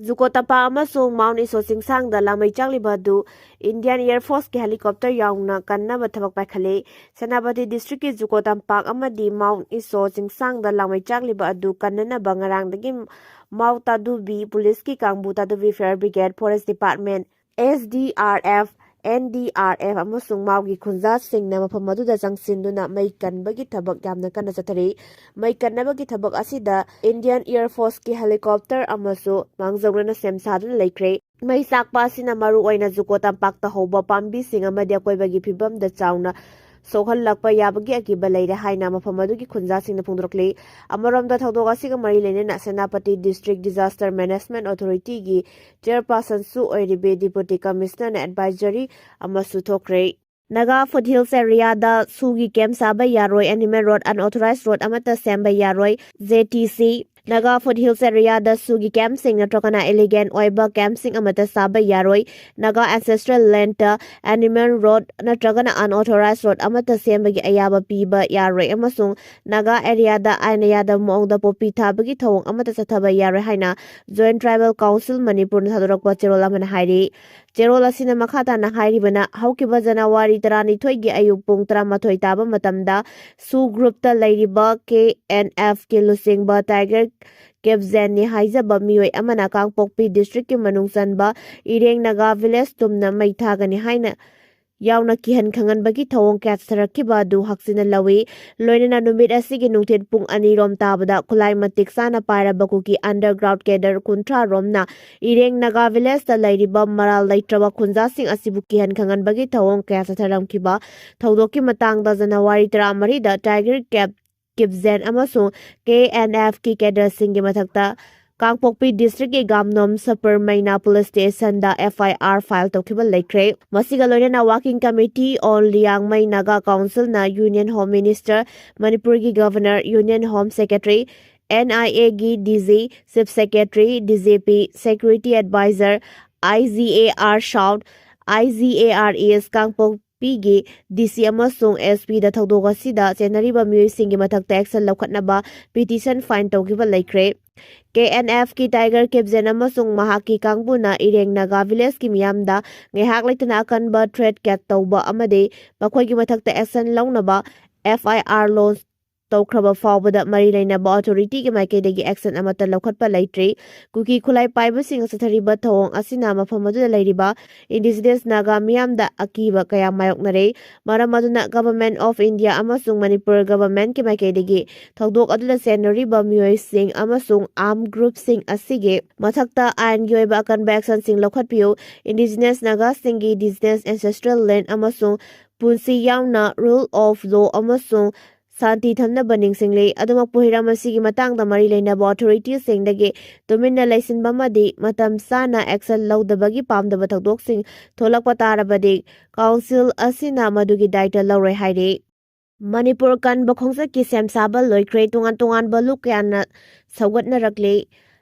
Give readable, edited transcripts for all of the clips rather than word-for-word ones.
Zukotapa amasung Mount Iso Singda lamai changlibadu Indian Air Force ki helicopter yauna kannaba thabak paikhale Senapati district ki Zukotampak amadi Mount Iso Singda lamai changlibadu kannana bangarangdagi Mount Tadubi police ki kangbu Tadubi Fire Brigade Forest Department SDRF NDRF amasung Maugi khunja singna mafam aduda changsinduna mai kanbagi thabak yamna kana chathari mai kannabagi thabak asida Indian Air Force ki helicopter amasu mangjawnana semsaduna laikre mai sakpa asina maru oina Zukotampak ta hoba pambi sing amadi akoibagi phibam da chauna sohallakpa yabagi akiba leire haina mafam adugi khunja singna phungdrokle amaramda thawdok asiga mari leinena Senapati District Disaster Management Authority gi chairperson su oiribe Deputy Commissioner Advisory amasu Takhre Naga Foothills area da sugi camp saba Yaroi Animal Road Unauthorized Road amata Semba Yaroi JTC Naga Foothills area da sugi camp sing natrokana elegant oiba camp sing amata saba Yaroi Naga Ancestral Land Animal Road natragana Unauthorized Road amata sembagi ayaba piba Yaroi amasung Naga area da ainaya da moong da popi thabagi thawong amata chathaba Yaroi haina Joint Tribal Council Manipur na thadorakpa cherol amana hairi Cherol asina makhata na hairibana haukiba January 12 gi ayuk pung 13 taba matamda su group ta leiriba KNF ki lusingba Tiger Kebzeni haizaba mioi amana Kangpokpi district ki manungsanba Ireng Naga village tumna maithagani haina yauna kihan khangan bagi thawong kat sarakkiba du haksina lawi loinana numit asigi nungthen pung ani rom tabada khulai matik sana pairaba Kuki underground cadre kuntra romna Ireng Naga village ta lairiba maral laitraba khunja sing asibu kihan khangan bagi thawong kat satharamkiba thawdoki matangda January 13 da Tiger Kibzen amasung KNF ki cadre singgi mathakta Kangpokpi district ki Gamnom Super Maina Police Station da FIR file tokhiba laikre masiga loinana working committee on Liang Mai Naga Council na Union Home Minister Manipur ki Governor Union Home Secretary NIA ki DG Chief Secretary DJP Security Advisor IGAR Shout IGARES Kangpok Pigi DC amasung SP da thawdok asida chenariba mioi singi mathakta action lawkhatnaba petition fine tawgiba laikre KNF ki Tiger Kebzen amasung mahaki kangbuna Ireng Naga village ki miyamda ngehak laitana akanba threat cat tawba amade makhoigi mathakta action lawnaba FIR launch tawkhraba fawbada mari lainaba authority ki maikaidagi action amata lawkhatpa laitre Kuki khulai paibasing sathariba thawong asina mafam aduda lairiba indigenous Naga miyamda akiba kaya mayoknare maram aduna Government of India amasung Manipur government ki maikaidagi thawdok aduda senoriba mioi sing amasung armed group sing asige mathakta ain yoiba akanba action sing lawkhatpiu indigenous Naga singi indigenous ancestral land amasung punsi yauna rule of law amasung Santi thamna baning single adumak puhiram asigi matangda mari leinaba authority singdagi tuminna laisinba madi matam sana action lawdabagi pamdaba thawdok sing tholakpa tarabadi council asina madugi daita lawrei haire Manipur kan bakhongsa ki semsaba loikre tungan baluk yana sawgatna rakle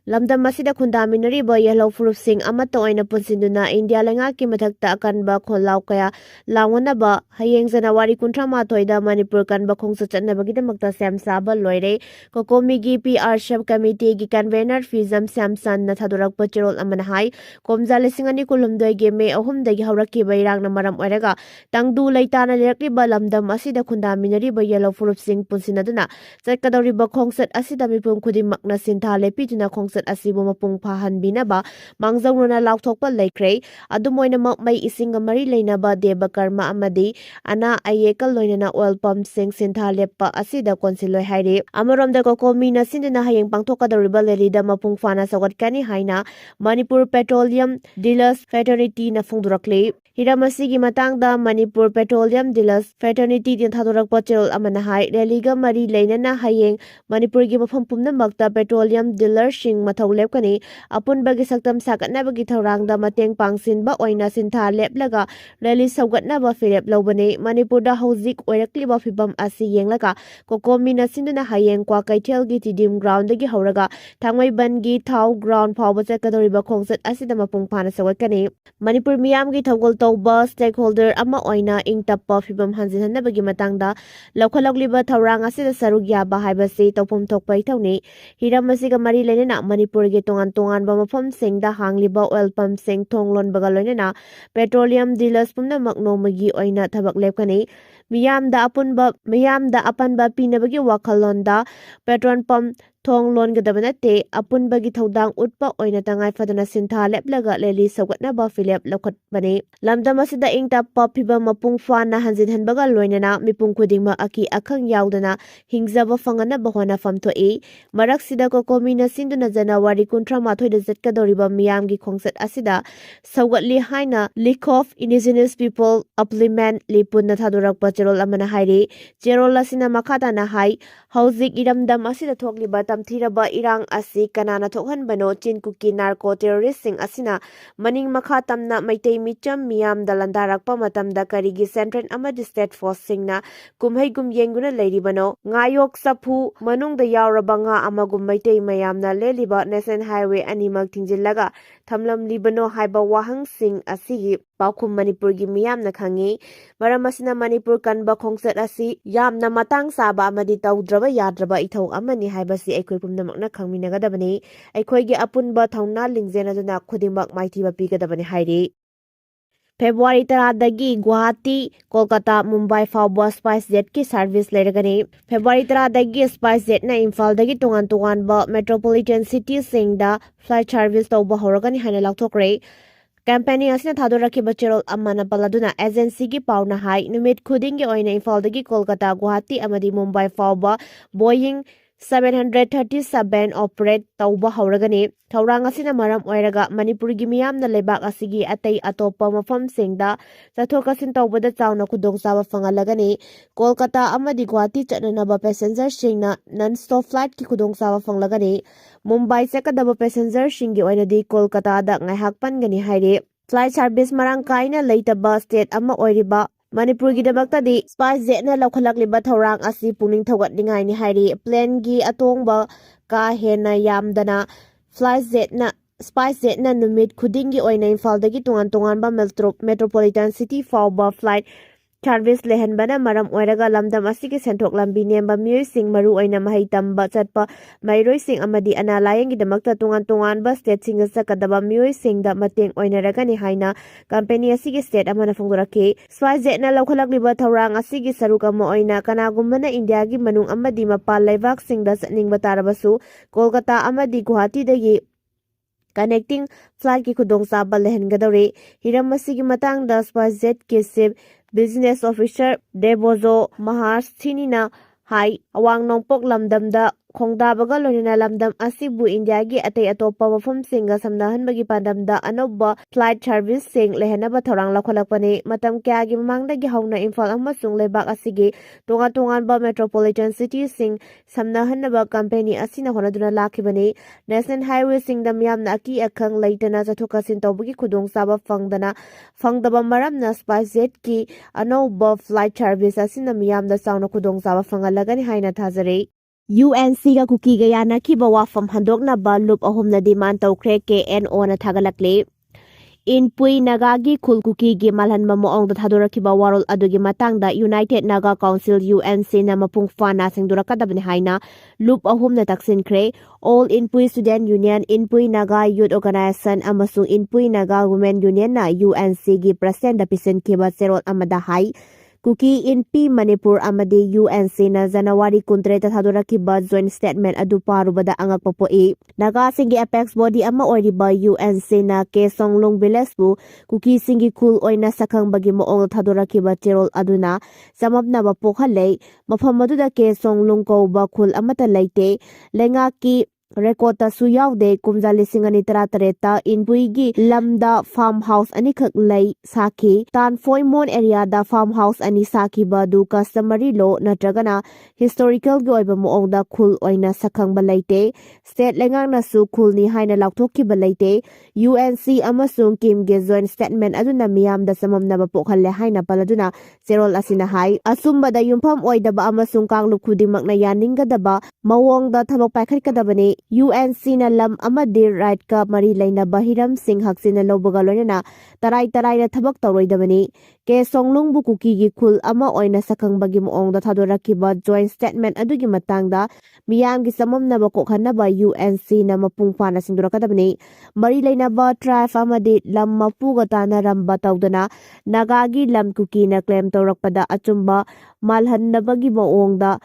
Lamdam masida khundaminari ba yellow fruit sing amata oina punsinduna India lenga ki mathakta akanba kholaw kaya lawona ba hayeng January 13 da Manipur kan ba khongsa chatnabagi damakta semsaba loire kokomi gi PR sub committee gi convener Fizam Samsan na thadorak pachirol amana hai komja lesingani kulumdoi ge me ahum dagi hauraki bairang na maram oiraga tangdu leitana lerakli ba lamdam asida khundaminari ba yellow fruit sing punsinaduna chatkadori ba khongsat asida mipum khudimak na sintha lepiduna sat asibu mapung pahanbinaba mangzawnona lauthokpa laikre adumoina mai ising mari leinaba deba karma amadi ana ayekal loinana oil pump sing sintha leppa asida konsiloi haire amaromda kokomi na sinduna hayeng pangthokadoriba lerida mapung fana sawatkani haina Manipur Petroleum Dealers Fraternity na phungdurakle Hiramasi gi matangda Manipur Petroleum Dealers Fraternity din thadorakpa cherol amana hai raliga mari leinana hayeng Manipur gi mafam pumnamakta petroleum dealer sing mathau lepkani apunbagi saktam sakatnabagi thorangda mateng pangsinba oina sintha leplaga rally saugatnaba firep lobane Manipur da hauzik oirakliba fibam asi yenglaga kokomi na sinduna hayeng kwa kaithel gi tidim ground dagi hauraga thangmai ban gi thau ground phawba chakadoriba khongsat asida mapung phana sawatkani Manipur miyam gi thogol ꯇꯧꯕ stakeholder ꯑꯃ ꯑꯣꯏꯅ ꯏꯪ ꯇꯞꯄ ꯐꯤꯚꯝ ꯍꯟꯖꯤꯟꯍꯟꯅꯕꯒꯤ ꯃꯇꯥꯡꯗ ꯂꯧꯈꯠꯂꯛꯂꯤꯕ ꯊꯧꯔꯥꯡ ꯑꯁꯤꯗ ꯁꯔꯨꯛ ꯌꯥꯕ ꯍꯥꯏꯕꯁꯤ ꯇꯧꯐꯝ ꯊꯣꯛꯄ ꯏꯊꯧꯅꯤ꯫ ꯍꯤꯔꯝ ꯑꯁꯤꯒ ꯃꯔꯤ ꯂꯩꯅꯅ ꯃꯅꯤꯄꯨꯔꯒꯤ ꯇꯣꯉꯥꯟ ꯇꯣꯉꯥꯟꯕ ꯃꯐꯝꯁꯤꯡꯗ ꯍꯥꯡꯂꯤꯕ ꯑꯣꯏꯜ ꯄꯝꯞꯁꯤꯡ ꯊꯣꯡ ꯂꯣꯟꯕꯒ ꯂꯣꯏꯅꯅ ꯄꯦꯇ꯭ꯔꯣꯂꯤꯌꯝ ꯗꯤꯂꯔꯁ ꯄꯨꯝꯅꯃꯛ ꯅꯣꯡꯃꯒꯤ ꯑꯣꯏꯅ ꯊꯕꯛ ꯂꯦꯞꯀꯅꯤ꯫ ꯃꯤꯌꯥꯝꯗ ꯑꯄꯟꯕ ꯄꯤꯅꯕꯒꯤ ꯋꯥꯈꯜꯂꯣꯟꯗ ꯄꯦꯇ꯭ꯔꯣꯜ ꯄꯝꯞ ꯊꯣꯡ ꯂꯣꯟꯒꯗꯕ ꯅꯠꯇꯦ, ꯑꯄꯨꯟꯕꯒꯤ ꯊꯧꯗꯥꯡ ꯎꯠꯄ ꯑꯣꯏꯅ ꯇꯉꯥꯏꯐꯗꯅ ꯁꯤꯟꯊꯥ ꯂꯦꯞꯂꯒ ꯂꯦꯂꯤ ꯁꯧꯒꯠꯅꯕ ꯐꯤꯔꯦꯞ ꯂꯧꯈꯠꯄꯅꯤ꯫ ꯂꯝꯗꯝ ꯑꯁꯤꯗ ꯏꯪ ꯇꯞꯄ ꯐꯤꯚꯝ ꯃꯄꯨꯡ ꯐꯥꯅ ꯍꯟꯖꯤꯟꯍꯟꯕꯒ ꯂꯣꯏꯅꯅ ꯃꯤꯄꯨꯝ ꯈꯨꯗꯤꯡꯃꯛ ꯑꯀꯤ ꯑꯈꯪ ꯌꯥꯎꯗꯅ ꯍꯤꯡꯖꯕ ꯐꯪꯍꯟꯅꯕ ꯍꯣꯠꯅꯐꯝ ꯊꯣꯛꯏ꯫ ꯃꯔꯛꯁꯤꯗ ꯀꯣꯀꯣꯃꯤꯅ ꯁꯤꯟꯗꯨꯅ ꯖꯅꯋꯥꯔꯤ 28ꯗ ꯆꯠꯀꯗꯧꯔꯤꯕ ꯃꯤꯌꯥꯝꯒꯤ ꯈꯣꯡꯆꯠ ꯑꯁꯤꯗ ꯁꯧꯒꯠꯂꯤ ꯍꯥꯏꯅ ꯂꯤꯒ ꯑꯣꯐ ꯏꯟꯗꯤꯖꯤꯅꯁ ꯄꯤꯄꯜ ꯑꯞꯂꯤꯃꯦꯟꯠꯂꯤ ꯄꯨꯟꯅ ꯊꯥꯗꯣꯔꯛꯄ ꯆꯦꯔꯣꯜ ꯑꯃꯅ ꯍꯥꯏꯔꯤ꯫ ꯆꯦꯔꯣꯜ ꯑꯁꯤꯅ ꯃꯈꯥ ꯇꯥꯅ ꯍꯥꯏ ꯍꯧꯖꯤꯛ ꯏꯔꯝꯗꯝ ꯑꯁꯤꯗ ꯊꯣꯛꯂꯤꯕ ꯇꯝꯊꯤꯔꯕ ꯏꯔꯥꯡ ꯑꯁꯤ ꯀꯅꯥꯅ ꯊꯣꯛꯍꯟꯕꯅꯣ? ꯆꯤꯟ ꯀꯨꯀꯤ ꯅꯥꯔꯀꯣ ꯇꯦꯔꯣꯔꯤꯁꯠꯁꯤꯡ ꯑꯁꯤꯅ ꯃꯅꯤꯡ ꯃꯈꯥ ꯇꯝꯅ ꯃꯩꯇꯩ ꯃꯤꯆꯝ ꯃꯤꯌꯥꯝꯗ ꯂꯥꯟꯗꯥꯔꯛꯄ ꯃꯇꯝꯗ ꯀꯔꯤꯒꯤ ꯁꯦꯟꯇ꯭ꯔꯦꯜ ꯑꯃꯗꯤ ꯁ꯭ꯇꯦꯠ ꯐꯣꯔꯁꯁꯤꯡꯅ ꯀꯨꯝꯍꯩꯒꯨꯝ ꯌꯦꯡꯗꯨꯅ ꯂꯩꯔꯤꯕꯅꯣ? ꯉꯥꯌꯣꯛ ꯆꯐꯨ ꯃꯅꯨꯡꯗ ꯌꯥꯎꯔꯕ ꯉꯥ ꯑꯃꯒꯨꯝ ꯃꯩꯇꯩ ꯃꯌꯥꯝꯅ ꯂꯦꯜꯂꯤꯕ ꯅꯦꯁꯅꯦꯜ ꯍꯥꯏꯋꯦ ꯑꯅꯤꯃꯛ ꯊꯤꯡꯖꯤꯜꯂꯒ ꯊꯝꯂꯝꯂꯤꯕꯅꯣ ꯍꯥꯏꯕ ꯋꯥꯍꯪꯁꯤꯡ ꯑꯁꯤꯒꯤ ꯄꯥꯎꯈꯨꯝ ꯃꯅꯤꯄꯨꯔꯒꯤ ꯃꯤꯌꯥꯝꯅ ꯈꯪꯏ꯫ ꯃꯔꯝ ꯑꯁꯤꯅ ꯃꯅꯤꯄꯨꯔ ꯀꯟꯕ ꯈꯣꯡꯆꯠ ꯑꯁꯤ ꯌꯥꯝꯅ ꯃꯇꯥꯡ ꯆꯥꯕ ꯑꯃꯗꯤ ꯇꯧꯗ꯭ꯔꯕ ꯌꯥꯗ꯭ꯔꯕ ꯏꯊꯧ ꯑꯃꯅꯤ ꯍꯥꯏꯕꯁꯤ ꯑꯩꯈꯣꯏ ꯄꯨꯝꯅꯃꯛꯅ ꯈꯪꯃꯤꯟꯅꯒꯗꯕꯅꯤ꯫ ꯑꯩꯈꯣꯏꯒꯤ ꯑꯄꯨꯟꯕ ꯊꯧꯅꯥ ꯂꯤꯡꯖꯦꯜ ꯑꯗꯨꯅ ꯈꯨꯗꯤꯡꯃꯛ ꯃꯥꯏꯊꯤꯕ ꯄꯤꯒꯗꯕꯅꯤ ꯍꯥꯏꯔꯤ꯫ ꯐꯦꯕ꯭ꯔꯨꯋꯥꯔꯤ 10ꯗꯒꯤ ꯒꯨꯋꯥꯍꯥꯇꯤ, ꯀꯣꯜꯀꯇꯥ, ꯃꯨꯝꯕꯥꯏ ꯐꯥꯎꯕ ꯁ꯭ꯄꯥꯏꯁ ꯖꯦꯠꯀꯤ ꯁꯥꯔꯚꯤꯁ ꯂꯩꯔꯒꯅꯤ꯫ ꯐꯦꯕ꯭ꯔꯨꯋꯥꯔꯤ 10ꯗꯒꯤ ꯁ꯭ꯄꯥꯏꯁ ꯖꯦꯠꯅ ꯏꯝꯐꯥꯜꯗꯒꯤ ꯇꯣꯉꯥꯟ ꯇꯣꯉꯥꯟꯕ ꯃꯦꯇ꯭ꯔꯣꯄꯣꯂꯤꯇꯟ ꯁꯤꯇꯤꯁꯤꯡꯗ ꯐ꯭ꯂꯥꯏꯠ ꯁꯥꯔꯚꯤꯁ ꯇꯧꯕ ꯍꯧꯔꯒꯅꯤ ꯍꯥꯏꯅ ꯂꯥꯎꯊꯣꯛꯈ꯭ꯔꯦ꯫ ꯀꯝꯄꯦꯅꯤ ꯑꯁꯤꯅ ꯊꯥꯗꯣꯔꯛꯈꯤꯕ ꯆꯦꯔꯣꯜ ꯑꯃꯅ ꯄꯜꯂꯗꯨꯅ ꯑꯦꯖꯦꯟꯁꯤꯒꯤ ꯄꯥꯎꯅ ꯍꯥꯏ ꯅꯨꯃꯤꯠ ꯈꯨꯗꯤꯡꯒꯤ ꯑꯣꯏꯅ ꯏꯝꯐꯥꯜꯗꯒꯤ ꯀꯣꯜꯀꯇꯥ, ꯒꯨꯋꯥꯍꯥꯇꯤ ꯑꯃꯗꯤ ꯃꯨꯝꯕꯥꯏ ꯐꯥꯎꯕ ꯕꯣꯌꯤꯡ 737 ꯑꯣꯄꯔꯦꯠ ꯇꯧꯕ ꯍꯧꯔꯒꯅꯤ꯫ ꯊꯧꯔꯥꯡ ꯑꯁꯤꯅ ꯃꯔꯝ ꯑꯣꯏꯔꯒ ꯃꯅꯤꯄꯨꯔꯒꯤ ꯃꯤꯌꯥꯝꯅ ꯂꯩꯕꯥꯛ ꯑꯁꯤꯒꯤ ꯑꯇꯩ ꯑꯇꯣꯞꯄ ꯃꯐꯝꯁꯤꯡꯗ ꯆꯠꯊꯣꯛ ꯆꯠꯁꯤꯟ ꯇꯧꯕꯗ ꯆꯥꯎꯅ ꯈꯨꯗꯣꯡꯆꯥꯕ ꯐꯪꯍꯜꯂꯒꯅꯤ꯫ ꯀꯣꯜꯀꯇꯥ ꯑꯃꯗꯤ ꯒꯨꯋꯥꯍꯥꯇꯤ ꯆꯠꯅꯅꯕ ꯄꯦꯁꯦꯟꯖꯔꯁꯤꯡꯅ ꯅꯟ-ꯁ꯭ꯇꯣꯞ ꯐ꯭ꯂꯥꯏꯠꯀꯤ ꯈꯨꯗꯣꯡꯆꯥꯕ ꯐꯪꯂꯒꯅꯤ꯫ ꯃꯨꯝꯕꯥꯏ ꯆꯠꯀꯗꯕ ꯄꯦꯁꯦꯟꯖꯔꯁꯤꯡꯒꯤ ꯑꯣꯏꯅꯗꯤ ꯀꯣꯜꯀꯇꯥꯗ ꯉꯥꯏꯍꯥꯛ ꯄꯟꯒꯅꯤ ꯍꯥꯏꯔꯤ꯫ ꯐ꯭ꯂꯥꯏꯠ ꯁꯥꯔꯚꯤꯁ ꯃꯔꯥꯡ ꯀꯥꯏꯅ ꯂꯩꯇꯕ ꯁ꯭ꯇꯦꯠ ꯑꯃ ꯑꯣꯏꯔꯤꯕ ꯃꯅꯤꯄꯨꯔꯒꯤꯗꯃꯛꯇꯗꯤ ꯁ꯭ꯄꯥꯏꯁ ꯖꯦꯠꯅ ꯂꯧꯈꯠꯂꯛꯂꯤꯕ ꯊꯧꯔꯥꯡ ꯑꯁꯤ ꯄꯨꯛꯅꯤꯡ ꯊꯧꯒꯠꯅꯤꯡꯉꯥꯏꯅꯤ ꯍꯥꯏꯔꯤ꯫ ꯄ꯭ꯂꯦꯟꯒꯤ ꯑꯇꯣꯡꯕ ꯀꯥ ꯍꯦꯟꯅ ꯌꯥꯝꯗꯅ ꯁ꯭ꯄꯥꯏꯁ ꯖꯦꯠꯅ ꯅꯨꯃꯤꯠ ꯈꯨꯗꯤꯡꯒꯤ ꯑꯣꯏꯅ ꯏꯝꯐꯥꯜꯗꯒꯤ ꯇꯣꯉꯥꯟ ꯇꯣꯉꯥꯟꯕ ꯃꯦꯇ꯭ꯔꯣꯄꯣꯂꯤꯇꯟ ꯁꯤꯇꯤ ꯐꯥꯎꯕ ꯐ꯭ꯂꯥꯏꯠ ꯁꯥꯔꯚꯤꯁ ꯂꯩꯍꯟꯕꯅ ꯃꯔꯝ ꯑꯣꯏꯔꯒ ꯂꯝꯗꯝ ꯑꯁꯤꯒꯤ ꯁꯦꯟꯊꯣꯛ ꯂꯝꯕꯤ ꯅꯦꯝꯕ ꯃꯤꯑꯣꯏꯁꯤꯡ, ꯃꯔꯨꯑꯣꯏꯅ ꯃꯍꯩ ꯇꯝꯕ ꯆꯠꯄ ꯃꯍꯩꯔꯣꯏꯁꯤꯡ ꯑꯃꯗꯤ ꯑꯅꯥ ꯂꯥꯌꯦꯡꯒꯤꯗꯃꯛꯇ ꯇꯣꯉꯥꯟ ꯇꯣꯉꯥꯟꯕ ꯁ꯭ꯇꯦꯠꯁꯤꯡꯗ ꯆꯠꯀꯗꯕ ꯃꯤꯑꯣꯏꯁꯤꯡꯗ ꯃꯇꯦꯡ ꯑꯣꯏꯅꯔꯒꯅꯤ ꯍꯥꯏꯅ ꯀꯝꯄꯦꯅꯤ ꯑꯁꯤꯒꯤ ꯁ꯭ꯇꯦꯠ ꯑꯃꯅ ꯐꯣꯡꯗꯣꯔꯛꯈꯤ꯫ ꯁ꯭ꯄꯥꯏꯁ ꯖꯦꯠꯅ ꯂꯧꯈꯠꯂꯛꯂꯤꯕ ꯊꯧꯔꯥꯡ ꯑꯁꯤꯒꯤ ꯁꯔꯨꯛ ꯑꯃ ꯑꯣꯏꯅ ꯀꯅꯥꯒꯨꯝꯕꯅ ꯏꯟꯗꯤꯌꯥꯒꯤ ꯃꯅꯨꯡ ꯑꯃꯗꯤ ꯃꯄꯥꯟ ꯂꯩꯕꯥꯛꯁꯤꯡꯗ ꯆꯠꯅꯤꯡꯕ ꯇꯥꯔꯕꯁꯨ ꯀꯣꯜꯀꯇꯥ ꯑꯃꯗꯤ ꯒꯨꯋꯥꯍꯥꯇꯤꯗꯒꯤ ꯀꯅꯦꯛꯇꯤꯡ ꯐ꯭ꯂꯥꯏꯠꯀꯤ ꯈꯨꯗꯣꯡꯆꯥꯕ ꯂꯩꯍꯟꯒꯗꯧꯔꯤ꯫ ꯍꯤꯔꯝ ꯑꯁꯤꯒꯤ ꯃꯇꯥꯡꯗ ꯁ꯭ꯄꯥꯏꯁ ꯖꯦꯠꯀꯤ ꯆꯤꯐ ꯕꯤꯖꯤꯅꯦꯁ ꯑꯣꯐꯤꯁꯥꯔ ꯗꯦꯕꯣꯖꯣ ꯃꯍꯥꯔꯁꯤꯅꯤꯅ ꯍꯥꯏ ꯑꯋꯥꯡ ꯅꯣꯡꯄꯣꯛ ꯂꯝꯗꯝꯗ ꯈꯣꯡꯗꯥꯕꯒ ꯂꯣꯏꯅꯅ ꯂꯝꯗꯝ ꯑꯁꯤꯕꯨ ꯏꯟꯗꯤꯌꯥꯒꯤ ꯑꯇꯩ ꯑꯇꯣꯞꯄ ꯃꯐꯝꯁꯤꯡꯒ ꯁꯝꯅꯍꯟꯕꯒꯤ ꯄꯥꯟꯗꯝꯗ ꯑꯅꯧꯕ ꯐ꯭ꯂꯥꯏꯠ ꯁꯥꯔꯚꯤꯁꯁꯤꯡ ꯂꯩꯍꯟꯅꯕ ꯊꯧꯔꯥꯡ ꯂꯧꯈꯠꯂꯛꯄꯅꯤ꯫ ꯃꯇꯝ ꯀꯌꯥꯒꯤ ꯃꯃꯥꯡꯗꯒꯤ ꯍꯧꯅ ꯏꯝꯐꯥꯜ ꯑꯃꯁꯨꯡ ꯂꯩꯕꯥꯛ ꯑꯁꯤꯒꯤ ꯇꯣꯉꯥꯟ ꯇꯣꯉꯥꯟꯕ ꯃꯦꯇ꯭ꯔꯣꯄꯣꯂꯤꯇꯟ ꯁꯤꯇꯤꯁꯤꯡ ꯁꯝꯅꯍꯟꯅꯕ ꯀꯝꯄꯦꯅꯤ ꯑꯁꯤꯅ ꯍꯣꯠꯅꯗꯨꯅ ꯂꯥꯛꯈꯤꯕꯅꯤ꯫ ꯅꯦꯁꯅꯦꯜ ꯍꯥꯏꯋꯦꯁꯤꯡꯗ ꯃꯤꯌꯥꯝꯅ ꯑꯀꯤ ꯑꯈꯪ ꯂꯩꯇꯅ ꯆꯠꯊꯣꯛ ꯆꯠꯁꯤꯟ ꯇꯧꯕꯒꯤ ꯈꯨꯗꯣꯡꯆꯥꯕ ꯐꯪꯗꯕ ꯃꯔꯝꯅ ꯁ꯭ꯄꯥꯏꯁ ꯖꯦꯠꯀꯤ ꯑꯅꯧꯕ ꯐ꯭ꯂꯥꯏꯠ ꯁꯥꯔꯚꯤꯁ ꯑꯁꯤꯅ ꯃꯤꯌꯥꯝꯗ ꯆꯥꯎꯅ ꯈꯨꯗꯣꯡꯆꯥꯕ ꯐꯪꯍꯜꯂꯒꯅꯤ ꯍꯥꯏꯅ ꯊꯥꯖꯔꯤ꯫ UNCꯒ ꯀꯨꯀꯤꯒ ꯌꯥꯅꯈꯤꯕ ꯋꯥꯐꯝ ꯍꯟꯗꯣꯛꯅꯕ ꯂꯨꯞ ꯑꯍꯨꯝꯅ ꯗꯤꯃꯥꯟ ꯇꯧꯈ꯭ꯔꯦ KNOꯅ ꯊꯥꯒꯠꯂꯛꯂꯤ꯫ ꯏꯟꯄꯨꯏ ꯅꯥꯒꯥꯒꯤ ꯈꯨꯜ ꯀꯨꯀꯤꯒꯤ ꯃꯥꯜꯍꯟꯕ ꯃꯑꯣꯡꯗ ꯊꯥꯗꯣꯔꯛꯈꯤꯕ ꯋꯥꯔꯣꯜ ꯑꯗꯨꯒꯤ ꯃꯇꯥꯡꯗ ꯌꯨꯅꯥꯏꯇꯦꯗ ꯅꯥꯒꯥ ꯀꯥꯎꯟꯁꯤꯜ UNCꯅ ꯃꯄꯨꯡ ꯐꯥꯅ ꯁꯦꯡꯗꯣꯔꯛꯀꯗꯕꯅꯤ ꯍꯥꯏꯅ ꯂꯨꯞ ꯑꯍꯨꯝꯅ ꯇꯛꯁꯤꯟꯈ꯭ꯔꯦ꯫ All Inpui student union, Inpui Naga youth organisation ꯑꯃꯁꯨꯡ ꯏꯟꯄꯨꯏ ꯅꯥꯒꯥ ꯋꯨꯃꯦꯟ ꯌꯨꯅꯤꯌꯟꯅ UNCꯒꯤ ꯄ꯭ꯔꯁꯤꯗꯦꯟꯠꯗ ꯄꯤꯁꯤꯟꯈꯤꯕ ꯆꯦꯔꯣꯜ ꯑꯃꯗ ꯍꯥꯏ ꯀꯨꯀꯤ, ꯏꯟꯄꯤ, ꯃꯅꯤꯄꯨꯔ ꯑꯃꯗꯤ UNCꯅ ꯖꯅꯋꯥꯔꯤ 23ꯗ ꯊꯥꯗꯣꯔꯛꯈꯤꯕ ꯖꯣꯏꯟꯠ ꯁ꯭ꯇꯦꯠꯃꯦꯟꯠ ꯑꯗꯨ ꯄꯥꯔꯨꯕꯗ ꯑꯉꯛꯄ ꯄꯣꯛꯏ꯫ ꯅꯥꯒꯥꯁꯤꯡꯒꯤ ꯑꯦꯄꯦꯛꯁ ꯕꯣꯗꯤ ꯑꯃ ꯑꯣꯏꯔꯤꯕ UNCꯅ ꯀꯦꯁꯣꯡꯂꯨꯡ ꯚꯤꯂꯦꯖꯕꯨ ꯀꯨꯀꯤꯁꯤꯡꯒꯤ ꯈꯨꯜ ꯑꯣꯏꯅ ꯁꯛꯈꯪꯕꯒꯤ ꯃꯑꯣꯡꯗ ꯊꯥꯗꯣꯔꯛꯈꯤꯕ ꯆꯦꯔꯣꯜ ꯑꯗꯨꯅ ꯆꯃꯝꯅꯕ ꯄꯣꯛꯍꯜꯂꯦ꯫ ꯃꯐꯝ ꯑꯗꯨꯗ ꯀꯦꯁꯣꯡꯂꯨꯡ ꯀꯧꯕ ꯈꯨꯜ ꯑꯃꯠꯇ ꯂꯩꯇꯦ, ꯂꯩꯉꯥꯛꯀꯤ ꯔꯦꯀꯣꯔꯗꯇꯁꯨ ꯌꯥꯎꯗꯦ꯫ ꯀꯨꯝꯖꯥ 2018ꯇ ꯏꯟꯄꯨꯏꯒꯤ ꯂꯝꯗ ꯐꯥꯔꯝ ꯍꯥꯎꯁ ꯑꯅꯤꯈꯛ ꯁꯥꯈꯤ꯫ ꯇꯥꯟꯐꯣꯏ-ꯃꯣꯟ ꯑꯦꯔꯤꯌꯥꯗ ꯐꯥꯔꯝ ꯍꯥꯎꯁ ꯑꯅꯤ ꯁꯥꯈꯤꯕ ꯑꯗꯨ ꯀꯁꯇꯃꯔꯤ ꯂꯣ ꯅꯠꯇ꯭ꯔꯒꯅ ꯍꯤꯁꯇꯣꯔꯤꯀꯦꯜꯒꯤ ꯑꯣꯏꯕ ꯃꯑꯣꯡꯗ ꯈꯨꯜ ꯑꯣꯏꯅ ꯁꯛꯈꯪꯕ ꯂꯩꯇꯦ꯫ ꯁ꯭ꯇꯦꯠ ꯂꯩꯉꯥꯛꯅꯁꯨ ꯈꯨꯜꯅꯤ ꯍꯥꯏꯅ ꯂꯥꯎꯊꯣꯛꯈꯤꯕ ꯂꯩꯇꯦ꯫ UNC ꯑꯃꯁꯨꯡ ꯀꯤꯝꯒꯤ ꯖꯣꯏꯟꯠ ꯁ꯭ꯇꯦꯠꯃꯦꯟꯠ ꯑꯗꯨꯅ ꯃꯤꯌꯥꯝꯗ ꯆꯃꯝꯅꯕ ꯄꯣꯛꯍꯜꯂꯦ ꯍꯥꯏꯅ ꯄꯜꯂꯗꯨꯅ ꯆꯦꯔꯣꯜ ꯑꯁꯤꯅ ꯍꯥꯏ ꯑꯆꯨꯝꯕꯗ ꯌꯨꯝꯐꯝ ꯑꯣꯏꯗꯕ ꯑꯃꯁꯨꯡ ꯀꯥꯡꯂꯨꯞ ꯈꯨꯗꯤꯡꯃꯛꯅ ꯌꯥꯅꯤꯡꯒꯗꯕ ꯃꯑꯣꯡꯗ ꯊꯕꯛ ꯄꯥꯏꯈꯠꯀꯗꯕꯅꯤ꯫ UNC na lam amadi right ka mari lainaba hiramsing haksina lawbaga loinana tarai na thabak tawroidabani ke songlungbu Kuki gi khul ama oina sakangbagi moongda thadorakiba joint statement adugi matangda miyamgi samamnaba kokhanaba UNC na mapung fana singdurakadabani mari lainaba tribe amadi lam mapuga tanaramba tawdana Naga gi lam Kuki na claim tawrakpada achumba malhannabagi moongda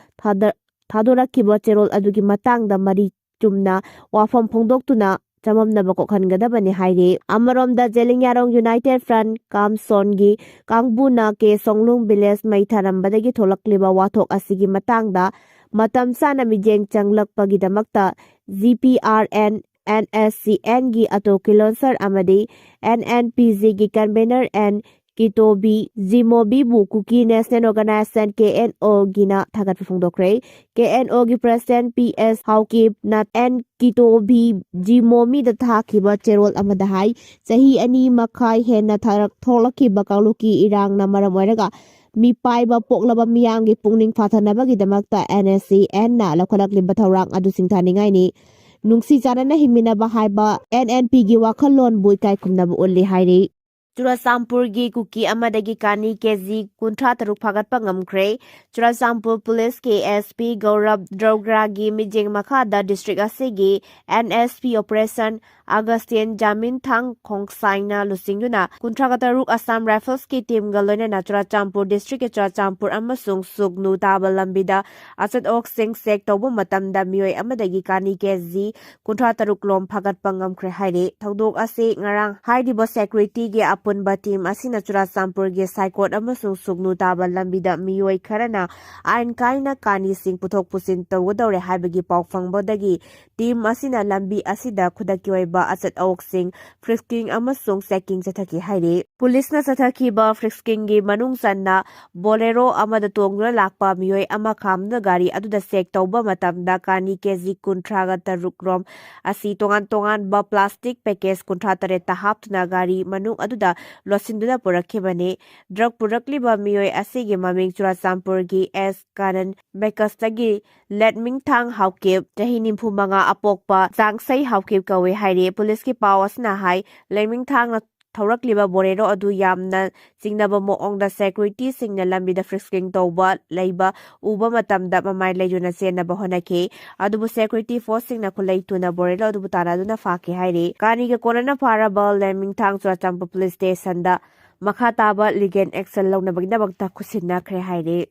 thadorakiba cherol adugi matangda mari chumna wafam phongdoktuna chamamnaba kokhangadabani haire amaromda Jelingyarong United Front Kamsongi kangbuna ke songlung village maitharambadagi tholakliba wathok asigi matangda matam sana mijeng changlakpagidamakta GPRN NSCN gi atokilonsar amadi NNPZ gi convener and Kitobi Zimobi bu Kuki National Organization KNO gina thagat phongdokre KNO gi President PS Haukip Nat and Kitobi Zimomi da thakiba cherol amada hai sahi ani makhai hena tharak tholakiba kaluki irang na maram oiraga mi paiba poklaba miyamgi pungning phathanabagi damakta NSCN na lakhalakliba thawrang adu singthaningai ni nungsi chanana himminaba haiba NNP gi wakhalon buikai kumnaba ulli hairi Churasampurgi Kuki amadagi kani keji kuntra taruk phagatpa ngamkhre Churasampur Police KSP Gaurav Drogragi mijeng makhada district asigi NSP Operation Augustine Jamin Thang Khongsaina lusingduna kuntra taruk Assam Rifles ki team galoina na Churasampur district ke Churasampur amasung sugnu taba lambida asat ok sing sek tawbu matamda mioi amadagi kani keji kuntra taruk lom phagatpa ngamkhre haire thodok ase ngarang haidibo security ge punba team asina Churasampur ge Saikot amasung sugnu taba lambida miyoi kharana ain kaina kani sing puthok pusin tawdore haibagi paw fangbodagi team asina lambi asida khudaki oiba asat awk sing frisking amasung checking chathaki haire police na chathaki ba frisking gi manung sanna bolero amada tongra lakpa miyoi ama khamna gari aduda sek tawba matamda kani keji kuntraga tarukrom asi tongan ba plastic package kuntra tare ta haptuna gari manung aduda Losinduna Purakibane, drug Purakliba Mioi Asigi Maming Churasampurgi S. Kanan Bekastagi, Let Ming Tang Haukip, Tahinim Pumanga Apokpa, Zangsai Haukip Kawe Haide, Police ki Pawas na Hai, Let Ming Tang Taurakliba Borero Adu Yamna, Singnaba Moong security Singna Lambi the Frisking Toba, Laiba, Uba Matamda Mamai Lejuna Sena Bahonake, Adubu Security Forcing na Kulay Tuna Borelo Dubutara Duna Faki Haide, Kaniga Korana Parabal, Leming Tang Churasampu Police Station da Makhataba Ligan Excel Law na Bagdabagta Kusina Kre Haide.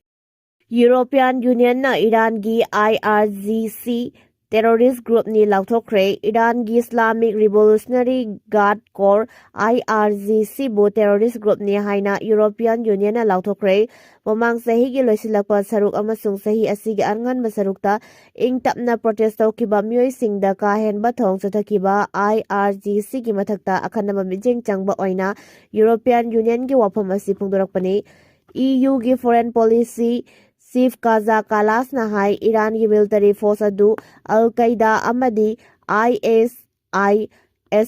European Union na Iran gi IRGC terrorist group ni Takhre Iran gi Islamic Revolutionary Guard Corps IRGC bo terrorist group ni haina European Union na Takhre mamang sahi gi loisilakpa saruk amasung sahi asigi arngan masarukta ing tapna protest tawkiba mioi Singda ka henba thong chathakiba IRGC gi mathakta akhanama mijeng changba oina European Union gi wafam asi phungdorakpani EU gi foreign policy Chief Kaza Kalas na hai Iran gi military force adu Al-Qaeda amadi ISIS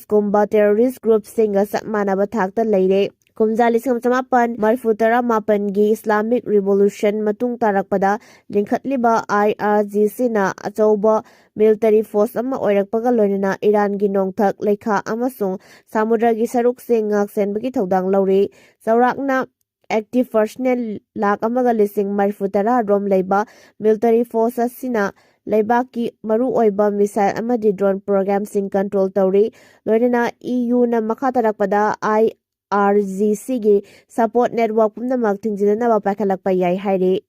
kumba terrorist group singa sakmanaba thakta leire kumja 1948 gi Islamic Revolution matung tarakpada lingkhatliba IRGC na achauba military force ama oirakpaga loinana Iran gi nongthak lekha amasung samudra gi saruk sing ngak senbagi thodang lauri chaurakna active personnel lakh amaga lising marifutara rom leiba military force asina leibaki maru oiba missile amadi drone program sing control tawri loinana EU na makhatarakpada IRGC gi support network pumnamak thingjinana ba pakhalakpa yai haire